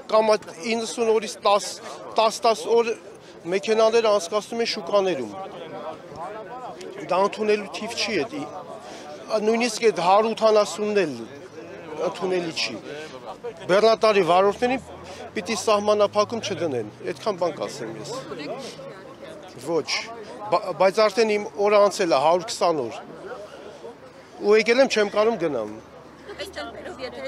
կամ 90 օրից 10 օր մեքենաները անցկացնում են շուկաներում։ Դա ընդունելու թիվ չի է։ Նույնիսկ այդ 180-ն էլ ընդունելի չի։ Բեռնատարի վարորդներին պիտի սահմանափակում չդնեն, այդքան բան կասեմ ես։ Ոչ, բայց արդեն իմ օրը անցել է 120 օր։ Ու եկել եմ չեմ կարող գնամ։ Այս տեմպերով եթե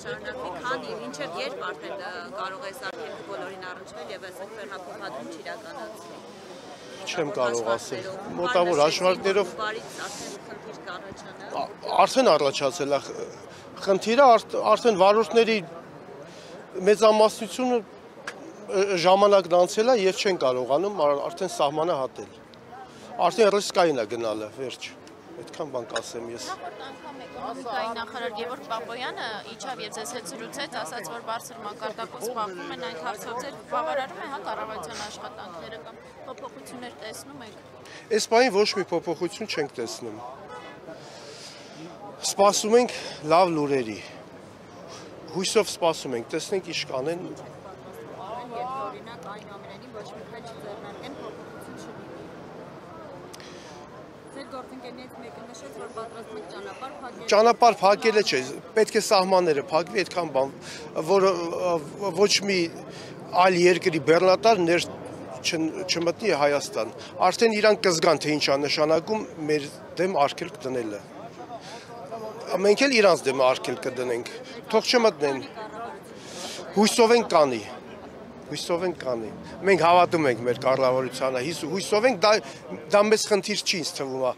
շարունակվի, քանի մինչև երբ արդեն կարող է արգելքը բոլորին առնչվել եւ այս ֆերմափոխադրում չիրականացվի։ Չեմ կարող ասել։ Մոտավոր հաշվարկներով արդեն առաջացել է խնդիրը, արդեն վարորդների մեծամասնությունը ժամանակն անցել է եւ չեն կարողանում արդեն սահմանը հատել։ Արդեն ռիսկային է գնալը, վերջ։ Այդքան բան կասեմ ես։ Նախորդ անգամ էկոնոմիկայի նախարար Գևորգ Պապոյանը իջավ եւ ձեզ հետ զրուցեց, ասաց, որ բարձր մակարդակով զբաղվում են այն հարցով, բավարարում է կառավարության աշխատանքները կամ փոփոխություններ տեսնում եք։ Այս բանի ոչ մի փոփոխություն չենք տեսնում։ Սպասում ենք լավ լուրերի։ Հույսով սպասում ենք, տեսնենք ինչ կանեն։ Օրինակ այն ամենին ոչ մի քիչ ձեռնարկեն փոփոխություն չլինի։ Ձեր գործընկերներից մեկը նշեց, որ պատրաստվում եք ճանապարհ փակել։ Ճանապարհ փակելը չէ, պետք է սահմանները փակվի, այդքան բան, որ ոչ մի այլ երկրի բեռնատար ներ չմտնի Հայաստան։ Արդեն իրանք կզգան, թե ինչ է նշանակում մեր դեմ արգելք դնելը։ Մենք էլ իրանց դեմ արգելք կդնենք, թող չմտնեն։ Հույսով ենք կանի։ Հույսով ենք կանի։ Մենք հավատում ենք մեր կառավարությանը, հույսով ենք դա մեծ խնդիր չի ինձ թվում է։